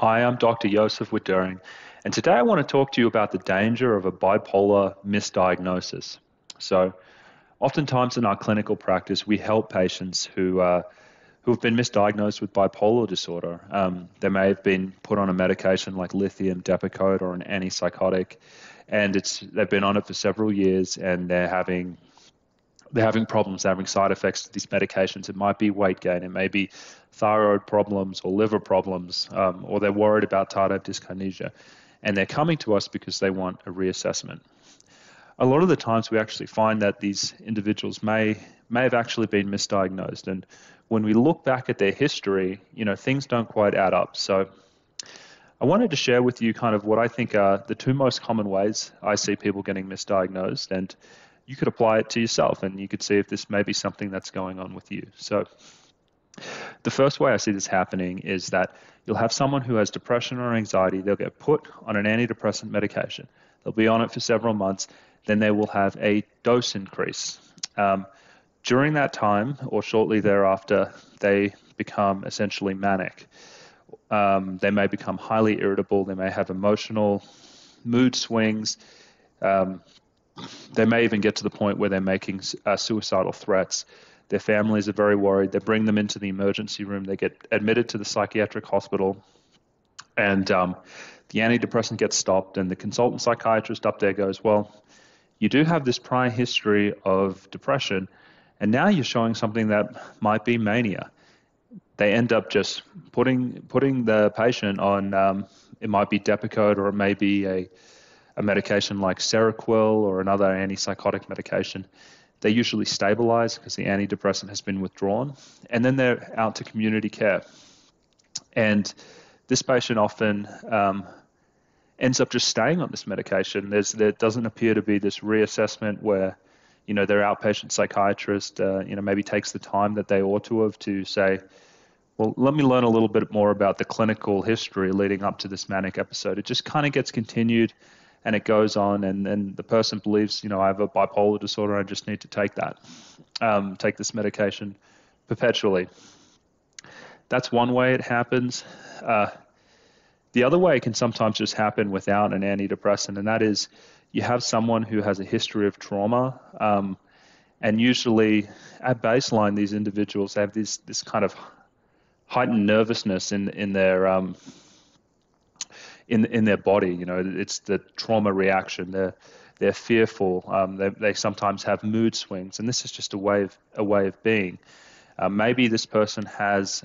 Hi, I'm Dr. Joseph Wittering, and today I want to talk to you about the danger of a bipolar misdiagnosis. So, oftentimes in our clinical practice, we help patients who have been misdiagnosed with bipolar disorder. They may have been put on a medication like lithium, Depakote, or an antipsychotic, and they've been on it for several years, and they're having problems, they're having side effects to these medications. It might be weight gain, it may be thyroid problems or liver problems, or they're worried about tardive dyskinesia. And they're coming to us because they want a reassessment. A lot of the times we actually find that these individuals may have actually been misdiagnosed. And when we look back at their history, things don't quite add up. So I wanted to share with you kind of what I think are the two most common ways I see people getting misdiagnosed, and you could apply it to yourself and you could see if this may be something that's going on with you. So the first way I see this happening is that you'll have someone who has depression or anxiety, they'll get put on an antidepressant medication. They'll be on it for several months, then they will have a dose increase. During that time or shortly thereafter, they become essentially manic. They may become highly irritable, they may have emotional mood swings. They may even get to the point where they're making suicidal threats. Their families are very worried. They bring them into the emergency room. They get admitted to the psychiatric hospital, and the antidepressant gets stopped, and the consultant psychiatrist up there goes, well, you do have this prior history of depression, and now you're showing something that might be mania. They end up just putting the patient on, it might be Depakote, or it may be a medication like Seroquel or another antipsychotic medication. They usually stabilize because the antidepressant has been withdrawn, and then they're out to community care. And this patient often ends up just staying on this medication. There doesn't appear to be this reassessment where, their outpatient psychiatrist, maybe takes the time that they ought to have to say, well, let me learn a little bit more about the clinical history leading up to this manic episode. It just kind of gets continued and it goes on, and then the person believes, I have a bipolar disorder, I just need to take take this medication perpetually. That's one way it happens. The other way it can sometimes just happen without an antidepressant, and that is you have someone who has a history of trauma, and usually at baseline, these individuals have this kind of heightened nervousness in their in their body. It's the trauma reaction. They're fearful. They sometimes have mood swings, and this is just a way of being. Maybe this person has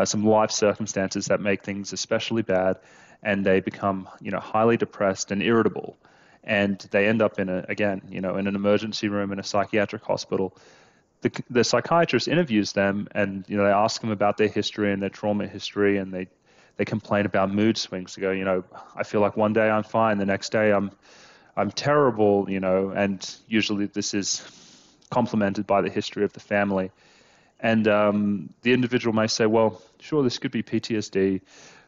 some life circumstances that make things especially bad, and they become highly depressed and irritable, and they end up in an emergency room in a psychiatric hospital. The psychiatrist interviews them, and they ask them about their history and their trauma history, and they complain about mood swings. They go, I feel like one day I'm fine, the next day I'm terrible, and usually this is complemented by the history of the family. And the individual may say, well, sure, this could be PTSD,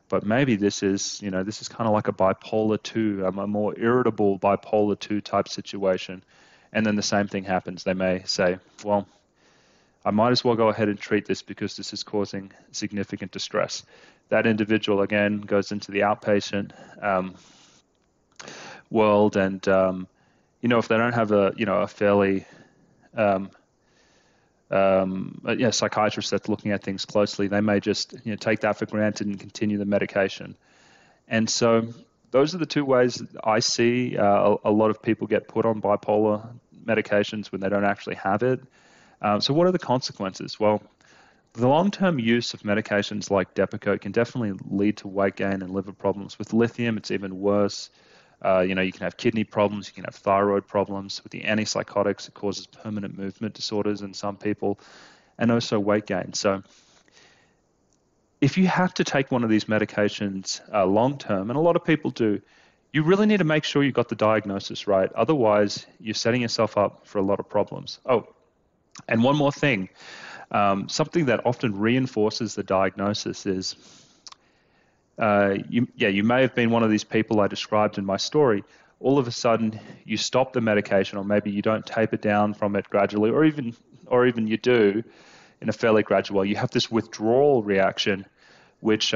but maybe this is kind of like a bipolar 2, a more irritable bipolar 2 type situation. And then the same thing happens. They may say, well, I might as well go ahead and treat this because this is causing significant distress. That individual, again, goes into the outpatient world, and if they don't have a fairly psychiatrist that's looking at things closely, they may just take that for granted and continue the medication. And so those are the two ways I see a lot of people get put on bipolar medications when they don't actually have it. So what are the consequences? Well, the long-term use of medications like Depakote can definitely lead to weight gain and liver problems. With lithium, it's even worse. You can have kidney problems, you can have thyroid problems. With the antipsychotics, it causes permanent movement disorders in some people, and also weight gain. So if you have to take one of these medications long-term, and a lot of people do, you really need to make sure you got the diagnosis right. Otherwise, you're setting yourself up for a lot of problems. Oh, and one more thing. Something that often reinforces the diagnosis is you may have been one of these people I described in my story. All of a sudden, you stop the medication, or maybe you don't taper down from it gradually, or even you do in a fairly gradual way. You have this withdrawal reaction which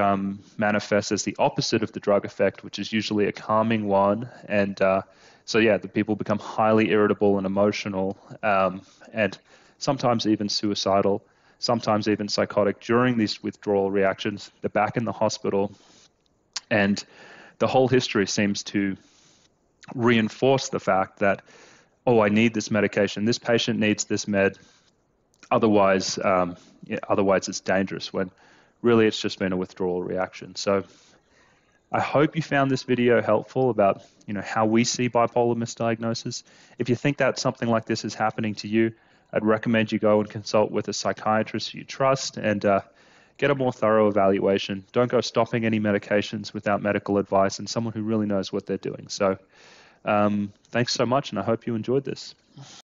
manifests as the opposite of the drug effect, which is usually a calming one. And the people become highly irritable and emotional, and sometimes even suicidal, sometimes even psychotic during these withdrawal reactions. They're back in the hospital, and the whole history seems to reinforce the fact that, oh, I need this medication. This patient needs this med. Otherwise it's dangerous, when really it's just been a withdrawal reaction. So I hope you found this video helpful about how we see bipolar misdiagnosis. If you think that something like this is happening to you, I'd recommend you go and consult with a psychiatrist you trust and get a more thorough evaluation. Don't go stopping any medications without medical advice and someone who really knows what they're doing. So thanks so much, and I hope you enjoyed this.